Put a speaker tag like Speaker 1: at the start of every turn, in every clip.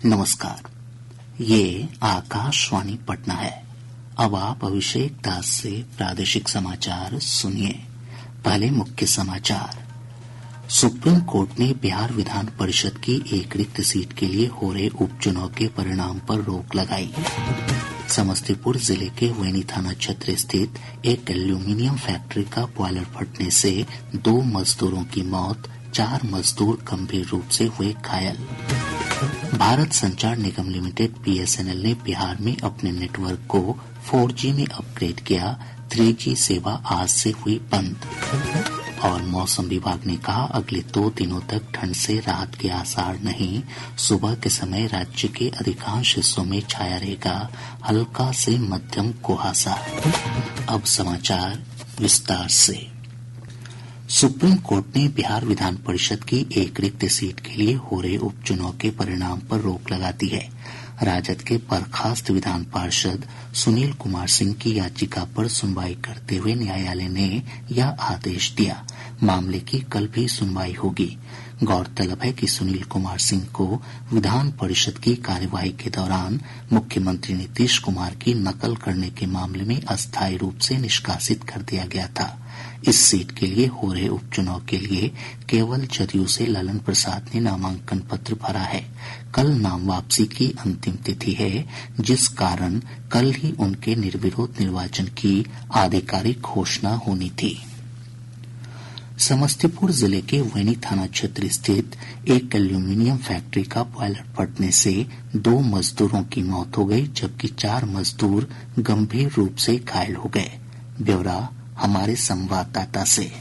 Speaker 1: नमस्कार, ये आकाशवाणी पटना है। अब आप अभिषेक दास से प्रादेशिक समाचार सुनिए। पहले मुख्य समाचार। सुप्रीम कोर्ट ने बिहार विधान परिषद की एक रिक्त सीट के लिए हो रहे उपचुनाव के परिणाम पर रोक लगाई। समस्तीपुर जिले के वैनी थाना क्षेत्र स्थित एक एल्यूमीनियम फैक्ट्री का बॉयलर फटने से 2 मजदूरों की मौत, 4 मजदूर गंभीर रूप से हुए घायल। भारत संचार निगम लिमिटेड BSNL ने बिहार में अपने नेटवर्क को 4G में अपग्रेड किया। 3G सेवा आज से हुई बंद। और मौसम विभाग ने कहा, अगले 2 दिनों तक ठंड से राहत के आसार नहीं। सुबह के समय राज्य के अधिकांश हिस्सों में छाया रहेगा हल्का से मध्यम कुहासा। अब समाचार विस्तार से। सुप्रीम कोर्ट ने बिहार विधान परिषद की एक रिक्त सीट के लिए हो रहे उपचुनाव के परिणाम पर रोक लगा दी है। राजद के बर्खास्त विधान पार्षद सुनील कुमार सिंह की याचिका पर सुनवाई करते हुए न्यायालय ने यह आदेश दिया। मामले की कल भी सुनवाई होगी। गौरतलब है कि सुनील कुमार सिंह को विधान परिषद की कार्यवाही के दौरान मुख्यमंत्री नीतीश कुमार की नकल करने के मामले में अस्थायी रूप से निष्कासित कर दिया गया था। इस सीट के लिए हो रहे उपचुनाव के लिए केवल जदयू से ललन प्रसाद ने नामांकन पत्र भरा है। कल नाम वापसी की अंतिम तिथि है, जिस कारण कल ही उनके निर्विरोध निर्वाचन की आधिकारिक घोषणा होनी थी। समस्तीपुर जिले के वैनी थाना क्षेत्र स्थित एक एल्यूमीनियम फैक्ट्री का बॉयलर फटने से 2 मजदूरों की मौत हो गई, जबकि 4 मजदूर गंभीर रूप से घायल हो गए। ब्यौरा हमारे संवाददाता से।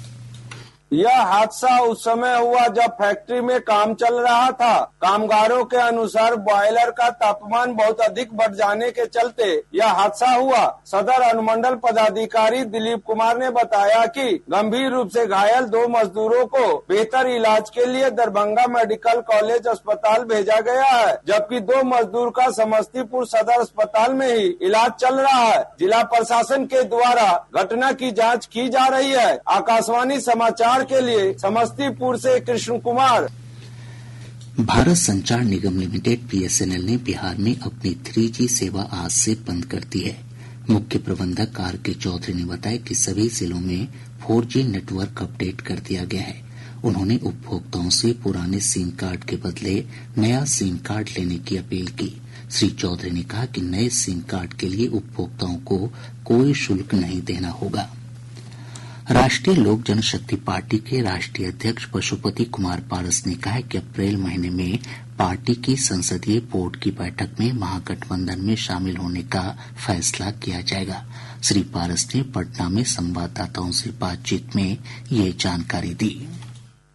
Speaker 2: यह हादसा उस समय हुआ जब फैक्ट्री में काम चल रहा था। कामगारों के अनुसार बॉयलर का तापमान बहुत अधिक बढ़ जाने के चलते यह हादसा हुआ। सदर अनुमंडल पदाधिकारी दिलीप कुमार ने बताया कि गंभीर रूप से घायल 2 मजदूरों को बेहतर इलाज के लिए दरभंगा मेडिकल कॉलेज अस्पताल भेजा गया है, जबकि 2 मजदूर का समस्तीपुर सदर अस्पताल में ही इलाज चल रहा है। जिला प्रशासन के द्वारा घटना की जाँच की जा रही है। आकाशवाणी समाचार के लिए समस्तीपुर से कृष्ण कुमार।
Speaker 1: भारत संचार निगम लिमिटेड BSNL ने बिहार में अपनी 3G सेवा आज से बंद कर दी है। मुख्य प्रबंधक RK चौधरी ने बताया कि सभी जिलों में 4G नेटवर्क अपडेट कर दिया गया है। उन्होंने उपभोक्ताओं से पुराने सिम कार्ड के बदले नया सिम कार्ड लेने की अपील की। श्री चौधरी ने कहा कि नए सिम कार्ड के लिए उपभोक्ताओं को कोई शुल्क नहीं देना होगा। राष्ट्रीय लोक जनशक्ति पार्टी के राष्ट्रीय अध्यक्ष पशुपति कुमार पारस ने कहा है कि अप्रैल महीने में पार्टी की संसदीय बोर्ड की बैठक में महागठबंधन में शामिल होने का फैसला किया जाएगा। श्री पारस ने पटना में संवाददाताओं से बातचीत में ये जानकारी दी।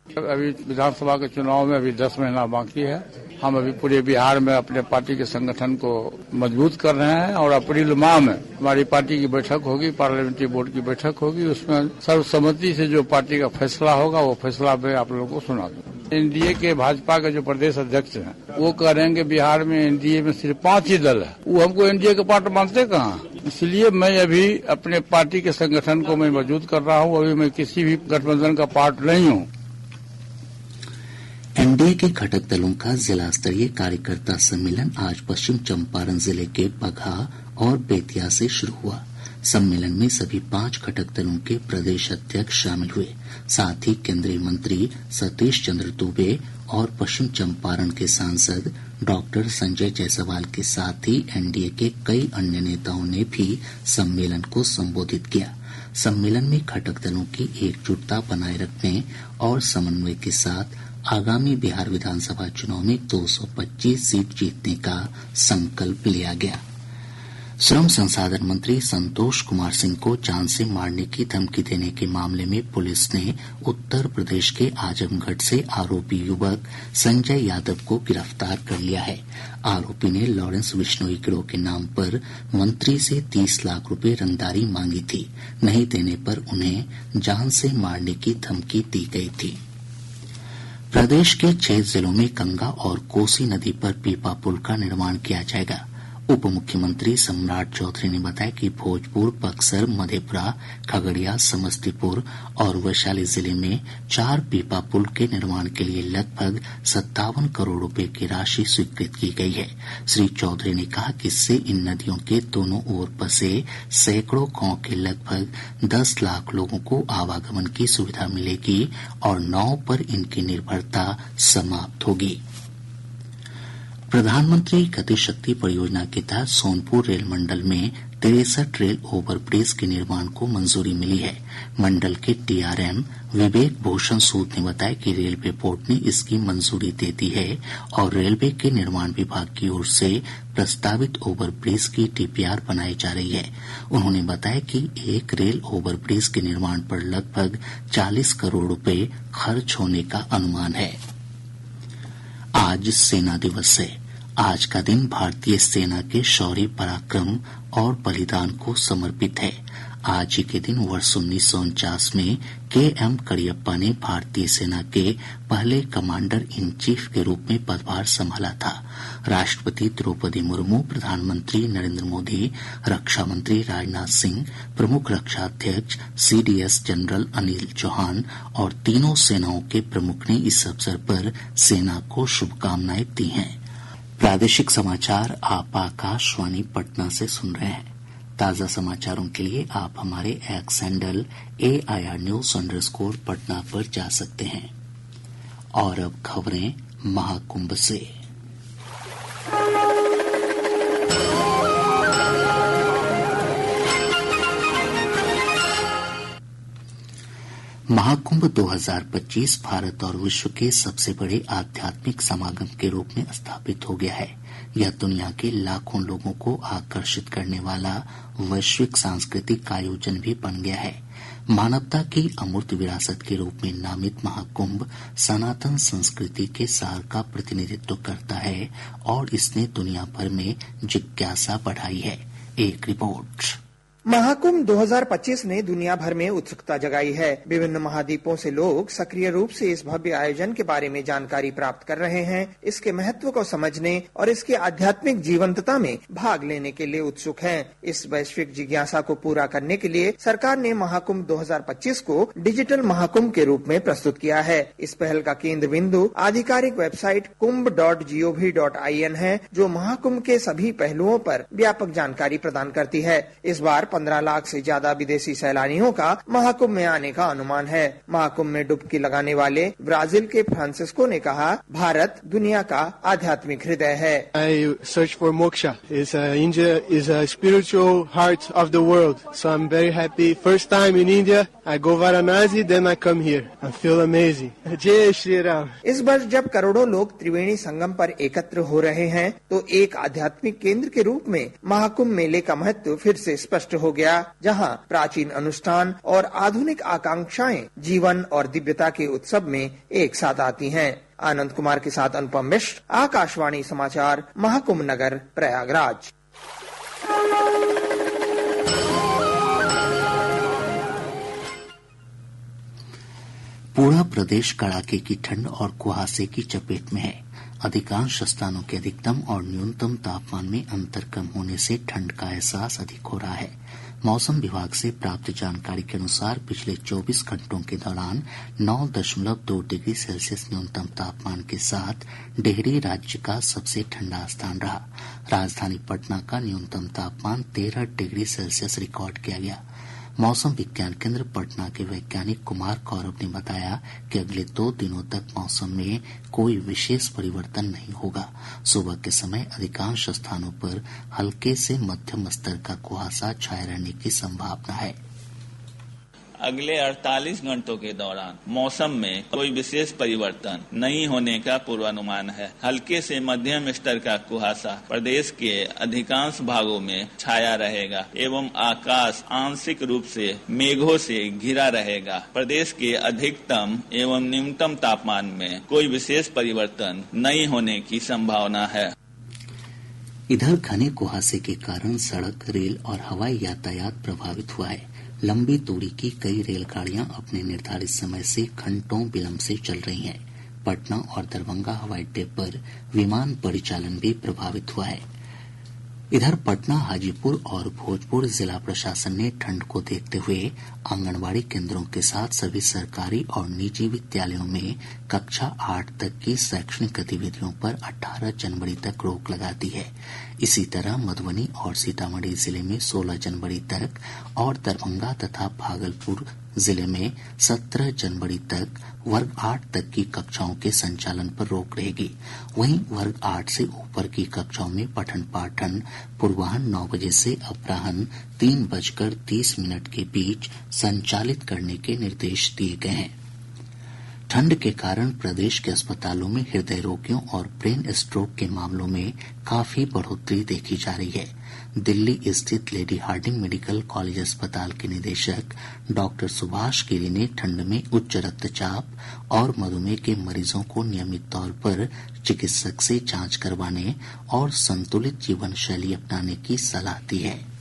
Speaker 3: अभी विधानसभा के चुनाव में अभी 10 महीना बाकी है। हम अभी पूरे बिहार में अपने पार्टी के संगठन को मजबूत कर रहे हैं और अप्रैल माह में हमारी पार्टी की बैठक होगी, पार्लियामेंट्री बोर्ड की बैठक होगी। उसमें सर्वसम्मति से जो पार्टी का फैसला होगा वो फैसला मैं आप लोगों को सुना दूंगा। एनडीए के भाजपा के जो प्रदेश अध्यक्ष हैं वो कह रहे हैं कि बिहार में एनडीए में सिर्फ 5 ही दल है। वो हमको एनडीए का पार्ट मानते कहाँ। इसलिए मैं अभी अपने पार्टी के संगठन को मैं मजबूत कर रहा हूँ। अभी मैं किसी भी गठबंधन का पार्ट नहीं हूँ।
Speaker 1: एनडीए के घटक दलों का जिला स्तरीय कार्यकर्ता सम्मेलन आज पश्चिम चंपारण जिले के बगहा और बेतिया से शुरू हुआ। सम्मेलन में सभी 5 घटक दलों के प्रदेश अध्यक्ष शामिल हुए। साथ ही केंद्रीय मंत्री सतीश चंद्र दुबे और पश्चिम चंपारण के सांसद डॉक्टर संजय जायसवाल के साथ ही एनडीए के कई अन्य नेताओं ने भी सम्मेलन को संबोधित किया। सम्मेलन में घटक दलों की एकजुटता बनाए रखने और समन्वय के साथ आगामी बिहार विधानसभा चुनाव में 225 सीट जीतने का संकल्प लिया गया। श्रम संसाधन मंत्री संतोष कुमार सिंह को जान से मारने की धमकी देने के मामले में पुलिस ने उत्तर प्रदेश के आजमगढ़ से आरोपी युवक संजय यादव को गिरफ्तार कर लिया है। आरोपी ने लॉरेंस बिश्नोई गिरोह के नाम पर मंत्री से 30 लाख रुपए रंगदारी मांगी थी। नहीं देने पर उन्हें जान से मारने की धमकी दी गई थी। प्रदेश के 6 जिलों में गंगा और कोसी नदी पर पीपा पुल का निर्माण किया जाएगा। उप मुख्यमंत्री सम्राट चौधरी ने बताया कि भोजपुर, बक्सर, मधेपुरा, खगड़िया, समस्तीपुर और वैशाली जिले में 4 पीपा पुल के निर्माण के लिए लगभग 57 करोड़ रुपए की राशि स्वीकृत की गई है। श्री चौधरी ने कहा कि इससे इन नदियों के दोनों ओर बसे सैकड़ों गांव के लगभग 10 लाख लोगों को आवागमन की सुविधा मिलेगी और नाव पर इनकी निर्भरता समाप्त होगी। प्रधानमंत्री गति शक्ति परियोजना के तहत सोनपुर रेल मंडल में 63 रेल ओवरब्रिज के निर्माण को मंजूरी मिली है। मंडल के टीआरएम विवेक भूषण सूद ने बताया कि रेलवे बोर्ड ने इसकी मंजूरी दे दी है और रेलवे के निर्माण विभाग की ओर से प्रस्तावित ओवरब्रिज की डीपीआर बनाई जा रही है। उन्होंने बताया कि एक रेल ओवरब्रिज के निर्माण पर लगभग 40 करोड़ रुपए खर्च होने का अनुमान है। आज सेना दिवस है। आज का दिन भारतीय सेना के शौर्य, पराक्रम और बलिदान को समर्पित है। आज ही के दिन वर्ष 1949 में के.एम. करियप्पा ने भारतीय सेना के पहले कमांडर इन चीफ के रूप में पदभार संभाला था। राष्ट्रपति द्रौपदी मुर्मू, प्रधानमंत्री नरेंद्र मोदी, रक्षा मंत्री राजनाथ सिंह, प्रमुख रक्षा अध्यक्ष सीडीएस जनरल अनिल चौहान और तीनों सेनाओं के प्रमुख ने इस अवसर पर सेना को शुभकामनाएं दी हैं। प्रादेशिक समाचार आप आकाशवाणी पटना से सुन रहे हैं। ताजा समाचारों के लिए आप हमारे x handle AIR News_ Patna पर जा सकते हैं। और अब खबरें महाकुंभ से। महाकुंभ 2025 भारत और विश्व के सबसे बड़े आध्यात्मिक समागम के रूप में स्थापित हो गया है। यह दुनिया के लाखों लोगों को आकर्षित करने वाला वैश्विक सांस्कृतिक आयोजन भी बन गया है। मानवता की अमूर्त विरासत के रूप में नामित महाकुंभ सनातन संस्कृति के सार का प्रतिनिधित्व करता है और इसने दुनिया भर में जिज्ञासा बढ़ाई है। एक रिपोर्ट।
Speaker 4: महाकुंभ 2025 ने दुनिया भर में उत्सुकता जगाई है। विभिन्न महाद्वीपों से लोग सक्रिय रूप से इस भव्य आयोजन के बारे में जानकारी प्राप्त कर रहे हैं। इसके महत्व को समझने और इसकी आध्यात्मिक जीवंतता में भाग लेने के लिए उत्सुक हैं। इस वैश्विक जिज्ञासा को पूरा करने के लिए सरकार ने महाकुंभ 2025 को डिजिटल महाकुंभ के रूप में प्रस्तुत किया है। इस पहल का केंद्र बिंदु आधिकारिक वेबसाइट kumbh.gov.in है, जो महाकुंभ के सभी पहलुओं पर व्यापक जानकारी प्रदान करती है। इस बार 15 लाख से ज्यादा विदेशी सैलानियों का महाकुंभ में आने का अनुमान है। महाकुंभ में डुबकी लगाने वाले ब्राजील के फ्रांसिस्को ने कहा, भारत दुनिया का आध्यात्मिक हृदय है।
Speaker 5: I search for moksha. India is a spiritual heart of the world, so I'm very happy. First time in India, I go Varanasi, then I come here. I feel amazing. जय श्री राम।
Speaker 4: इस वर्ष जब करोड़ों लोग त्रिवेणी संगम पर एकत्र हो रहे हैं, तो एक आध्यात्मिक केंद्र के रूप में महाकुंभ मेले का महत्व फिर से स्पष्ट हो गया, जहां प्राचीन अनुष्ठान और आधुनिक आकांक्षाएं जीवन और दिव्यता के उत्सव में एक साथ आती हैं। आनंद कुमार के साथ अनुपम मिश्र, आकाशवाणी समाचार, महाकुंभ नगर, प्रयागराज।
Speaker 1: पूरा प्रदेश कड़ाके की ठंड और कुहासे की चपेट में है। अधिकांश स्थानों के अधिकतम और न्यूनतम तापमान में अंतर कम होने से ठंड का एहसास अधिक हो रहा है। मौसम विभाग से प्राप्त जानकारी के अनुसार पिछले 24 घंटों के दौरान 9.2 डिग्री सेल्सियस न्यूनतम तापमान के साथ डेहरी राज्य का सबसे ठंडा स्थान रहा। राजधानी पटना का न्यूनतम तापमान 13 डिग्री सेल्सियस रिकॉर्ड किया गया। मौसम विज्ञान केंद्र पटना के वैज्ञानिक कुमार गौरव ने बताया कि अगले 2 दिनों तक मौसम में कोई विशेष परिवर्तन नहीं होगा। सुबह के समय अधिकांश स्थानों पर हल्के से मध्यम स्तर का कुहासा छाये रहने की संभावना है।
Speaker 6: अगले 48 घंटों के दौरान मौसम में कोई विशेष परिवर्तन नहीं होने का पूर्वानुमान है। हल्के से मध्यम स्तर का कुहासा प्रदेश के अधिकांश भागों में छाया रहेगा एवं आकाश आंशिक रूप से मेघों से घिरा रहेगा। प्रदेश के अधिकतम एवं न्यूनतम तापमान में कोई विशेष परिवर्तन नहीं होने की संभावना है।
Speaker 1: इधर घने कुहासे के कारण सड़क, रेल और हवाई यातायात प्रभावित हुआ है। लंबी दूरी की कई रेलगाड़ियां अपने निर्धारित समय से घंटों विलंब से चल रही हैं। पटना और दरभंगा हवाई अड्डे पर विमान परिचालन भी प्रभावित हुआ है। इधर पटना, हाजीपुर और भोजपुर जिला प्रशासन ने ठंड को देखते हुए आंगनबाड़ी केंद्रों के साथ सभी सरकारी और निजी विद्यालयों में कक्षा 8 तक की शैक्षणिक गतिविधियों पर 18 जनवरी तक रोक लगा दी है। इसी तरह मधुबनी और सीतामढ़ी जिले में 16 जनवरी तक और दरभंगा तथा भागलपुर जिले में 17 जनवरी तक वर्ग 8 तक की कक्षाओं के संचालन पर रोक रहेगी। वहीं वर्ग 8 से ऊपर की कक्षाओं में पठन पाठन पूर्वाह्न 9 बजे से अपराह्न 3:30 के बीच संचालित करने के निर्देश दिए गए हैं। ठंड के कारण प्रदेश के अस्पतालों में हृदय रोगियों और ब्रेन स्ट्रोक के मामलों में काफी बढ़ोतरी देखी जा रही है। दिल्ली स्थित लेडी हार्डिंग मेडिकल कॉलेज अस्पताल के निदेशक डॉक्टर सुभाष गिरी ने ठंड में उच्च रक्तचाप और मधुमेह के मरीजों को नियमित तौर पर चिकित्सक से जांच करवाने और संतुलित जीवन शैली अपनाने की सलाह दी है।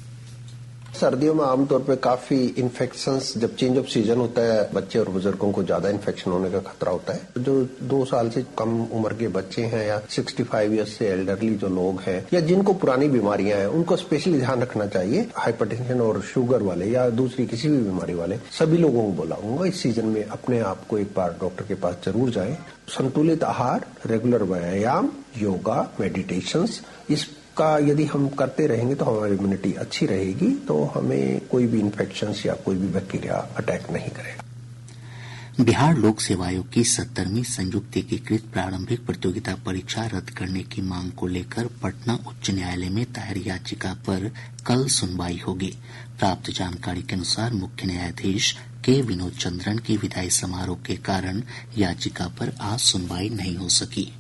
Speaker 7: सर्दियों में आमतौर पर काफी इन्फेक्शंस, जब चेंज ऑफ सीजन होता है, बच्चे और बुजुर्गों को ज्यादा इन्फेक्शन होने का खतरा होता है। जो 2 साल से कम उम्र के बच्चे हैं या 65 ईयर्स से एल्डरली जो लोग हैं या जिनको पुरानी बीमारियां हैं, उनको स्पेशली ध्यान रखना चाहिए। हाइपरटेंशन और शुगर वाले या दूसरी किसी भी बीमारी वाले सभी लोगों को बोलाऊंगा इस सीजन में अपने आप को एक बार डॉक्टर के पास जरूर जाएं। संतुलित आहार, रेगुलर व्यायाम, योगा, मेडिटेशंस, का यदि हम करते रहेंगे तो हमारी इम्यूनिटी अच्छी रहेगी, तो हमें कोई भी इन्फेक्शन या कोई भी बैक्टीरिया अटैक नहीं करेगा।
Speaker 1: बिहार लोक सेवा आयोग की 70वीं संयुक्त एकीकृत प्रारंभिक प्रतियोगिता परीक्षा रद्द करने की मांग को लेकर पटना उच्च न्यायालय में दायर याचिका पर कल सुनवाई होगी। प्राप्त जानकारी के अनुसार मुख्य न्यायाधीश के विनोद चंद्रन की विदाई समारोह के कारण याचिका पर आज सुनवाई नहीं हो सकी।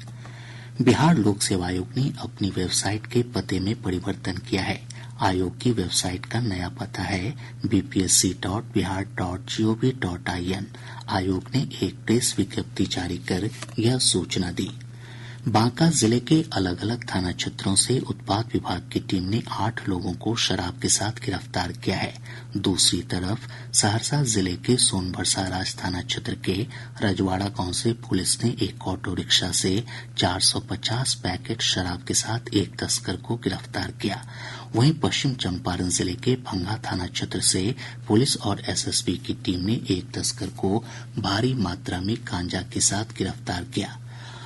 Speaker 1: बिहार लोक सेवा आयोग ने अपनी वेबसाइट के पते में परिवर्तन किया है। आयोग की वेबसाइट का नया पता है bpsc.bihar.gov.in। आयोग ने एक प्रेस विज्ञप्ति जारी कर यह सूचना दी। बांका जिले के अलग अलग थाना क्षेत्रों से उत्पाद विभाग की टीम ने 8 लोगों को शराब के साथ गिरफ्तार किया है। दूसरी तरफ सहरसा जिले के सोनभरसा राज थाना क्षेत्र के रजवाड़ा गांव से पुलिस ने एक ऑटो रिक्शा से 450 पैकेट शराब के साथ एक तस्कर को गिरफ्तार किया। वहीं पश्चिम चंपारण जिले के भंगा थाना क्षेत्र से पुलिस और एसएसबी की टीम ने एक तस्कर को भारी मात्रा में गांजा के साथ गिरफ्तार किया।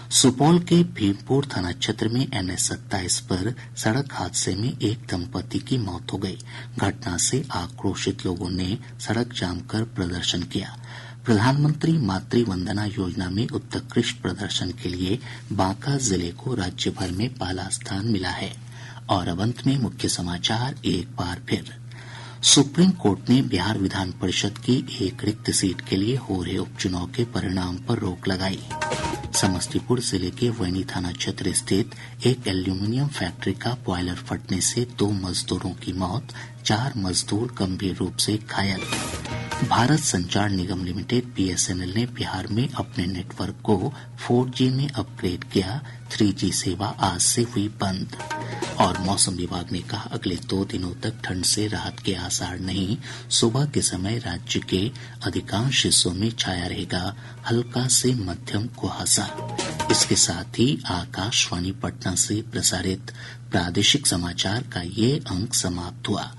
Speaker 1: सुपौल के भीमपुर थाना क्षेत्र में NH-27 पर सड़क हादसे में एक दंपति की मौत हो गई। घटना से आक्रोशित लोगों ने सड़क जाम कर प्रदर्शन किया। प्रधानमंत्री मातृ वंदना योजना में उत्कृष्ट प्रदर्शन के लिए बांका जिले को राज्य भर में पहला स्थान मिला है। और अब अंत में मुख्य समाचार एक बार फिर। सुप्रीम कोर्ट ने बिहार विधान परिषद की एक रिक्त सीट के लिए हो रहे उपचुनाव के परिणाम पर रोक लगाई। समस्तीपुर जिले के वैनी थाना क्षेत्र स्थित एक एल्यूमीनियम फैक्ट्री का बॉयलर फटने से 2 मजदूरों की मौत, 4 मजदूर गंभीर रूप से घायल। भारत संचार निगम लिमिटेड BSNL ने बिहार में अपने नेटवर्क को 4G में अपग्रेड किया। 3G सेवा आज से हुई बंद। और मौसम विभाग ने कहा अगले 2 दिनों तक ठंड से राहत के आसार नहीं। सुबह के समय राज्य के अधिकांश हिस्सों में छाया रहेगा हल्का से मध्यम कुहासा। इसके साथ ही आकाशवाणी पटना से प्रसारित प्रादेशिक समाचार का ये अंक समाप्त हुआ।